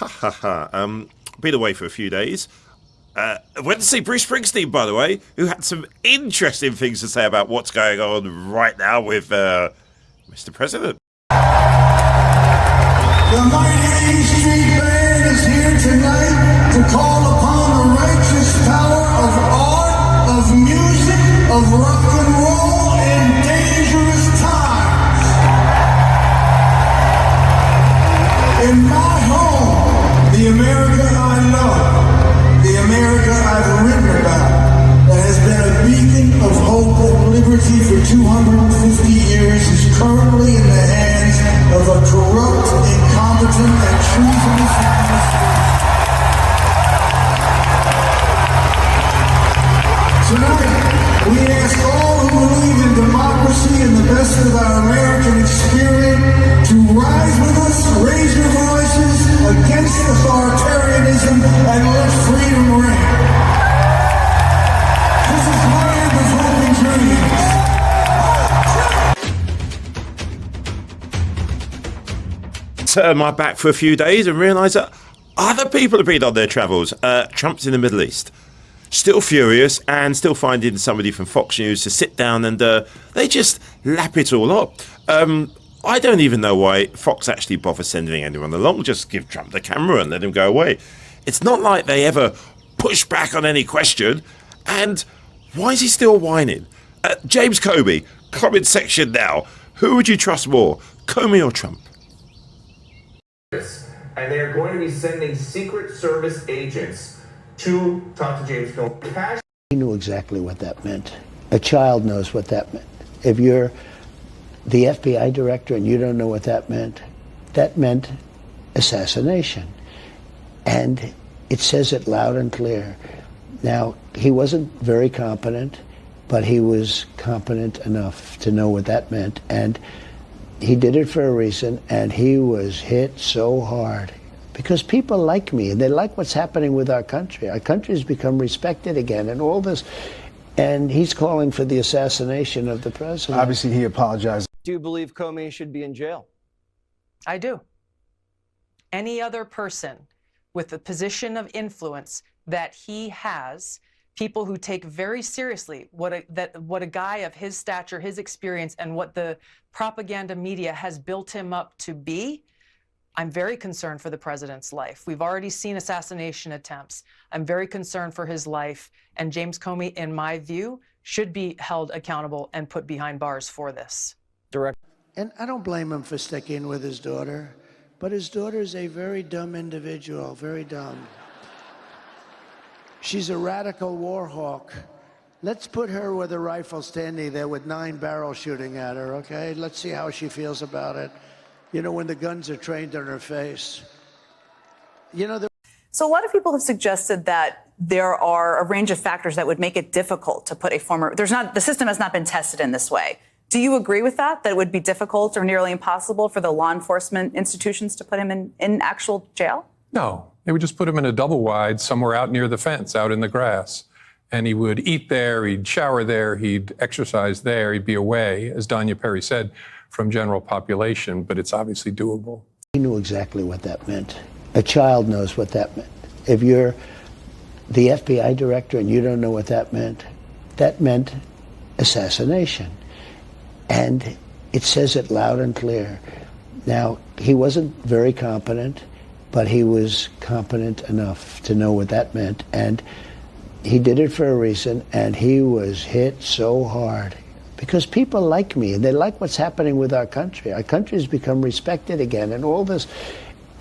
Ha ha ha. Been away for a few days. Went to see Bruce Springsteen, by the way, who had some interesting things to say about what's going on right now with Mr. President. The mighty E Street Band is here tonight to call upon the righteous power of art, of music, of rock and roll in dangerous times. In my home, the America I love, the America I've written about, that has been a beacon of hope and liberty for 250 years, is currently in the hands of a corrupt, incompetent, and treasonous administration. Tonight, we ask all who believe in democracy and the best of our American experience to rise with us, raise your voices against authoritarianism, and let freedom reign. This is land of hope and dreams. Turned my back for a few days and realised that other people have been on their travels. Trump's in the Middle East. Still furious and still finding somebody from Fox News to sit down and they just lap it all up. I don't even know why Fox actually bothers sending anyone along. Just give Trump the camera and let him go away. It's not like they ever push back on any question. And why is he still whining? James COMEY, comment section now. Who would you trust more, COMEY or Trump? And they are going to be sending Secret Service agents to talk to James COMEY. He knew exactly what that meant. A child knows what that meant. If you're the FBI director and you don't know what that meant assassination. And it says it loud and clear. Now, he wasn't very competent, but he was competent enough to know what that meant. And he did it for a reason, and he was hit so hard. Because people like me, and they like what's happening with our country. Our country has become respected again, and all this. And he's calling for the assassination of the president. Obviously, he apologized. Do you believe Comey should be in jail? I do. Any other person with the position of influence that he has, people who take very seriously what a guy of his stature, his experience, and what the propaganda media has built him up to be, I'm very concerned for the president's life. We've already seen assassination attempts. I'm very concerned for his life. And James Comey, in my view, should be held accountable and put behind bars for this. Direct. And I don't blame him for sticking with his daughter, but his daughter's a very dumb individual, very dumb. She's a radical Warhawk. Let's put her with a rifle standing there with 9 barrels shooting at her, okay? Let's see how she feels about it. You know, when the guns are trained on her face. You know, so a lot of people have suggested that there are a range of factors that would make it difficult to put a former, the system has not been tested in this way. Do you agree with that it would be difficult or nearly impossible for the law enforcement institutions to put him in actual jail? No, they would just put him in a double wide somewhere out near the fence, out in the grass. And he would eat there, he'd shower there, he'd exercise there, he'd be away, as Danya Perry said, from general population, but it's obviously doable. He knew exactly what that meant. A child knows what that meant. If you're the FBI director and you don't know what that meant assassination. And it says it loud and clear. Now, he wasn't very competent, but he was competent enough to know what that meant. And he did it for a reason, and he was hit so hard. Because people like me, and they like what's happening with our country. Our country has become respected again, and all this.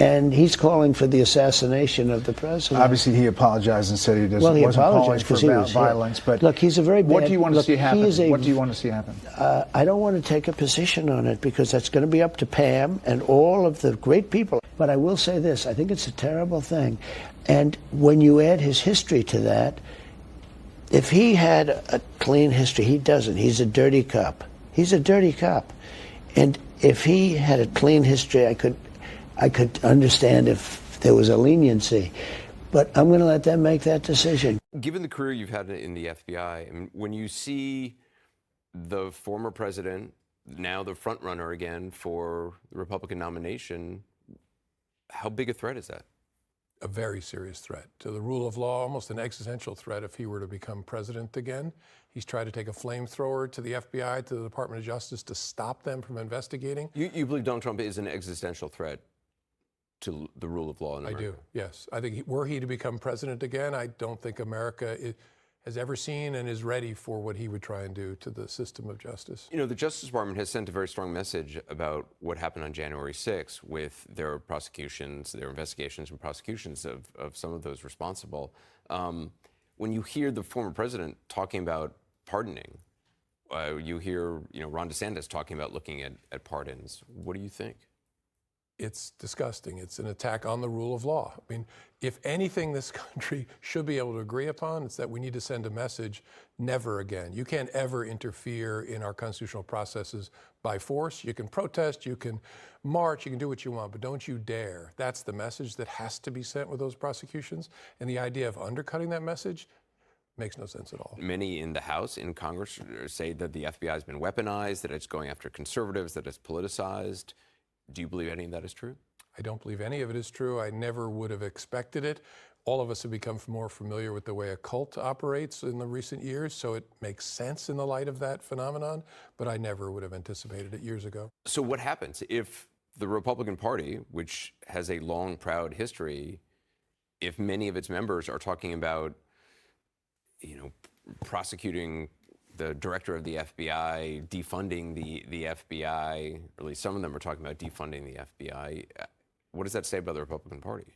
And he's calling for the assassination of the president. Obviously, he apologized and said he doesn't. Well, he wasn't apologized because he was violence. hit. But look, he's a very bad. What do you want to see happen? What do you want to see happen? I don't want to take a position on it because that's going to be up to Pam and all of the great people. But I will say this: I think it's a terrible thing, and when you add his history to that. If he had a clean history, he doesn't. He's a dirty cop. He's a dirty cop. And if he had a clean history, I could understand if there was a leniency. But I'm going to let them make that decision. Given the career you've had in the FBI, I mean, when you see the former president, now the front runner again for the Republican nomination, how big a threat is that? a very serious threat to the rule of law, almost an existential threat if he were to become president again. He's tried to take a flamethrower to the FBI, to the Department of Justice, to stop them from investigating. You believe Donald Trump is an existential threat to the rule of law in America? I do, yes. I think were he to become president again, I don't think America has ever seen and is ready for what he would try and do to the system of justice. You know, the Justice Department has sent a very strong message about what happened on January 6th with their prosecutions, their investigations and prosecutions of some of those responsible. When you hear the former president talking about pardoning, you hear, Ron DeSantis talking about looking at pardons. What do you think? It's disgusting. It's an attack on the rule of law. I mean, if anything this country should be able to agree upon, it's that we need to send a message, never again. You can't ever interfere in our constitutional processes by force. You can protest, you can march, you can do what you want, but don't you dare. That's the message that has to be sent with those prosecutions. And the idea of undercutting that message makes no sense at all. Many in the House, in Congress, say that the FBI has been weaponized, that it's going after conservatives, that it's politicized. Do you believe any of that is true? I don't believe any of it is true. I never would have expected it. All of us have become more familiar with the way a cult operates in the recent years, so it makes sense in the light of that phenomenon, but I never would have anticipated it years ago. So what happens if the Republican Party, which has a long, proud history, if many of its members are talking about, prosecuting the director of the FBI, defunding the FBI, or at least some of them are talking about defunding the FBI. What does that say about the Republican Party?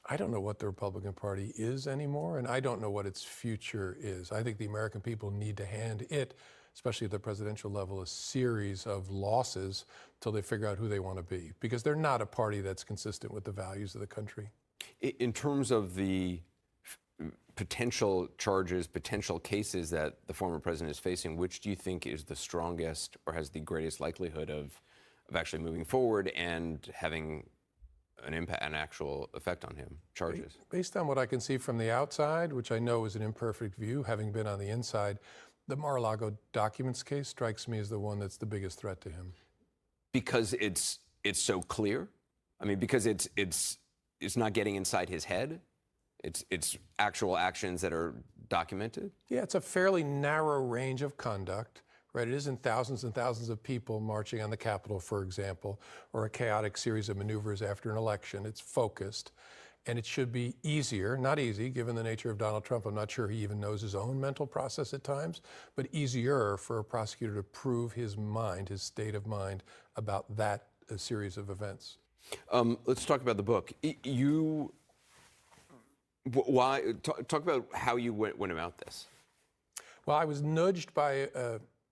I don't know what the Republican Party is anymore, and I don't know what its future is. I think the American people need to hand it, especially at the presidential level, a series of losses till they figure out who they want to be, because they're not a party that's consistent with the values of the country. In terms of the potential charges, potential cases that the former president is facing, which do you think is the strongest or has the greatest likelihood of actually moving forward and having an impact, an actual effect on him? Charges? Based on what I can see from the outside, which I know is an imperfect view, having been on the inside, the Mar-a-Lago documents case strikes me as the one that's the biggest threat to him. Because it's so clear? I mean, because it's not getting inside his head? It's actual actions that are documented? Yeah, it's a fairly narrow range of conduct, right? It isn't thousands and thousands of people marching on the Capitol, for example, or a chaotic series of maneuvers after an election. It's focused, and it should be easier, not easy, given the nature of Donald Trump. I'm not sure he even knows his own mental process at times, but easier for a prosecutor to prove his mind, his state of mind, about that series of events. Let's talk about the book. Why? Talk about how you went about this. Well, I was nudged by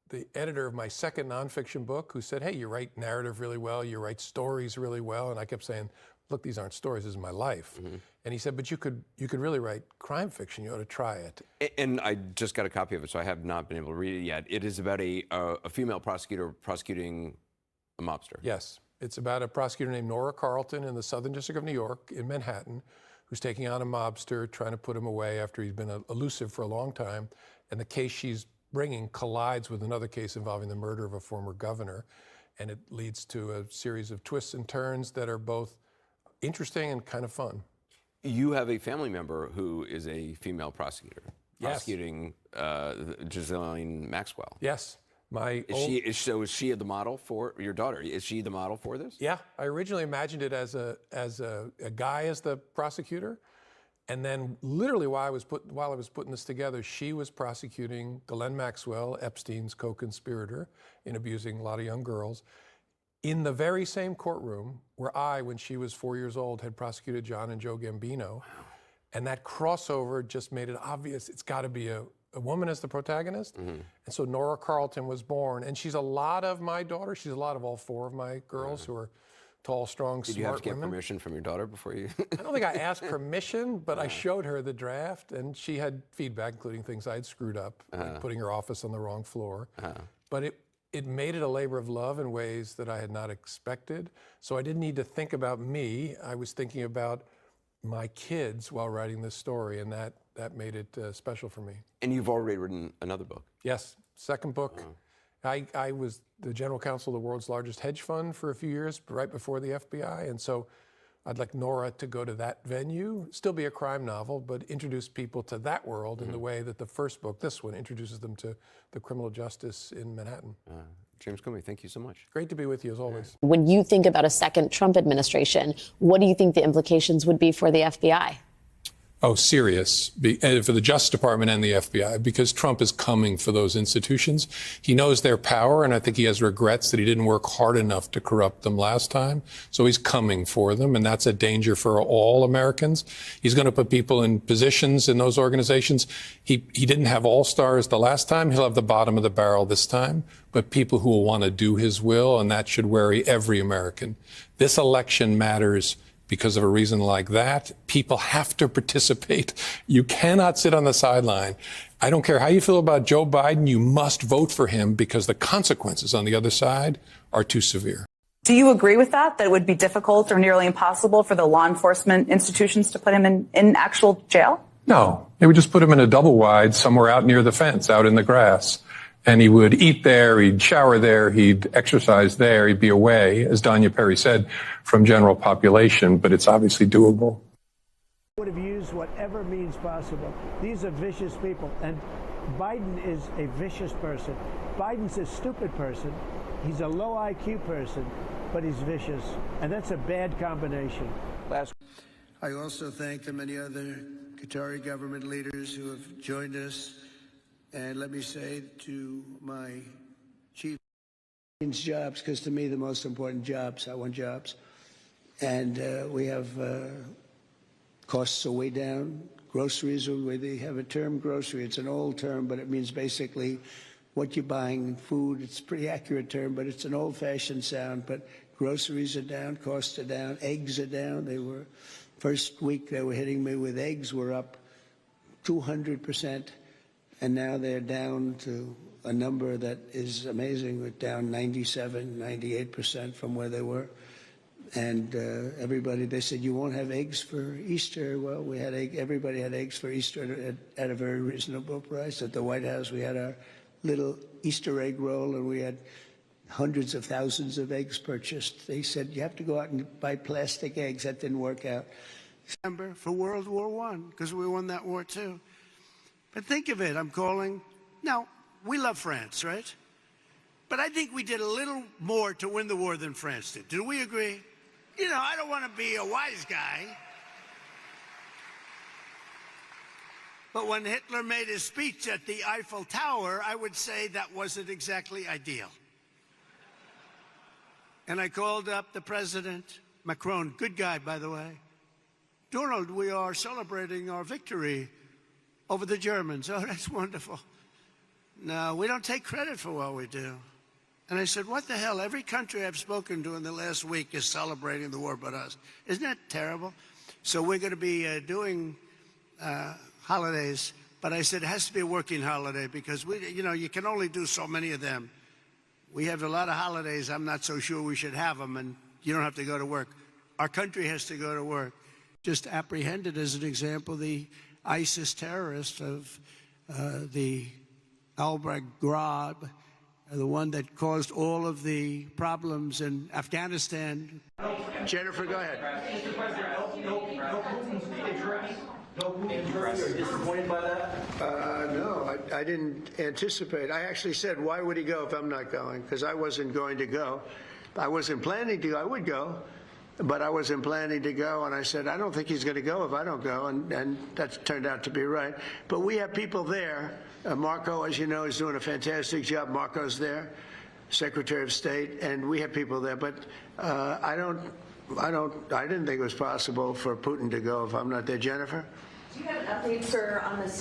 the editor of my second nonfiction book, who said, "Hey, you write narrative really well, you write stories really well," and I kept saying, "Look, these aren't stories. This is my life." Mm-hmm. And he said, "But you could really write crime fiction. You ought to try it." And I just got a copy of it, so I have not been able to read it yet. It is about a female prosecutor prosecuting a mobster. Yes, it's about a prosecutor named Nora Carlton in the Southern District of New York in Manhattan, who's taking on a mobster, trying to put him away after he's been elusive for a long time. And the case she's bringing collides with another case involving the murder of a former governor. And it leads to a series of twists and turns that are both interesting and kind of fun. You have a family member who is a female prosecutor, prosecuting Ghislaine Maxwell. Yes. Is she the model for your daughter? Is she the model for this? Yeah, I originally imagined it as a guy as the prosecutor, and then literally while I was putting this together, she was prosecuting Ghislaine Maxwell, Epstein's co-conspirator in abusing a lot of young girls, in the very same courtroom where I, when she was 4 years old, had prosecuted John and Joe Gambino. Wow. And that crossover just made it obvious it's got to be a woman as the protagonist. Mm-hmm. And so Nora Carlton was born. And she's a lot of my daughter. She's a lot of all four of my girls who are tall, strong, smart women. Did you have to get permission from your daughter before you? I don't think I asked permission, but I showed her the draft, and she had feedback, including things I had screwed up, like putting her office on the wrong floor. But it made it a labor of love in ways that I had not expected. So I didn't need to think about me. I was thinking about my kids while writing this story, and that made it special for me. And you've already written another book. Yes, second book. I was the general counsel of the world's largest hedge fund for a few years, right before the FBI, and so I'd like Nora to go to that venue, still be a crime novel, but introduce people to that world in the way that the first book, this one, introduces them to the criminal justice in Manhattan. James Comey, thank you so much. Great to be with you as always. When you think about a second Trump administration, what do you think the implications would be for the FBI? Oh, serious, for the Justice Department and the FBI, because Trump is coming for those institutions. He knows their power, and I think he has regrets that he didn't work hard enough to corrupt them last time. So he's coming for them, and that's a danger for all Americans. He's going to put people in positions in those organizations. He didn't have all-stars the last time. He'll have the bottom of the barrel this time, but people who will want to do his will, and that should worry every American. This election matters. Because of a reason like that, people have to participate. You cannot sit on the sideline. I don't care how you feel about Joe Biden, you must vote for him because the consequences on the other side are too severe. Do you agree with that, that it would be difficult or nearly impossible for the law enforcement institutions to put him in actual jail? No, they would just put him in a double wide somewhere out near the fence, out in the grass. And he would eat there, he'd shower there, he'd exercise there, he'd be away, as Danya Perry said, from general population, but it's obviously doable. Would have used whatever means possible. These are vicious people, and Biden is a vicious person. Biden's a stupid person. He's a low IQ person, but he's vicious, and that's a bad combination. I also thank the many other Qatari government leaders who have joined us. And let me say to my chief, jobs, because to me the most important jobs, I want jobs. And we have costs are way down. Groceries are where they have a term, grocery. It's an old term, but it means basically what you're buying in food. It's a pretty accurate term, but it's an old-fashioned sound. But groceries are down, costs are down, eggs are down. They were, first week they were hitting me with eggs were up 200%. And now they're down to a number that is amazing. We're down 97, 98% from where they were. And everybody, they said, you won't have eggs for Easter. Well, we had everybody had eggs for Easter at a very reasonable price. At the White House, we had our little Easter egg roll, and we had hundreds of thousands of eggs purchased. They said, you have to go out and buy plastic eggs. That didn't work out. December for World War I, because we won that war too. But think of it, I'm calling. Now, we love France, right? But I think we did a little more to win the war than France did. Do we agree? You know, I don't want to be a wise guy. But when Hitler made his speech at the Eiffel Tower, I would say that wasn't exactly ideal. And I called up the president, Macron, good guy, by the way. Donald, we are celebrating our victory over the Germans. Oh, that's wonderful. No, we don't take credit for what we do. And I said, what the hell? Every country I've spoken to in the last week is celebrating the war but us. Isn't that terrible? So we're going to be doing holidays. But I said, it has to be a working holiday because, you can only do so many of them. We have a lot of holidays. I'm not so sure we should have them, and you don't have to go to work. Our country has to go to work. Just apprehended, as an example, the ISIS terrorist of the Al-Baghdad, the one that caused all of the problems in Afghanistan. Jennifer, go ahead. Mr. President, no Putin's address. No Putin's address. You're disappointed by that? No, I didn't anticipate. I actually said, why would he go if I'm not going? Because I wasn't going to go. I wasn't planning to go. I would go. But I wasn't planning to go, and I said, I don't think he's going to go if I don't go, and that turned out to be right. But we have people there. Marco, as you know, is doing a fantastic job. Marco's there, Secretary of State, and we have people there. But I didn't think it was possible for Putin to go if I'm not there. Jennifer? Do you have an update, sir, on this?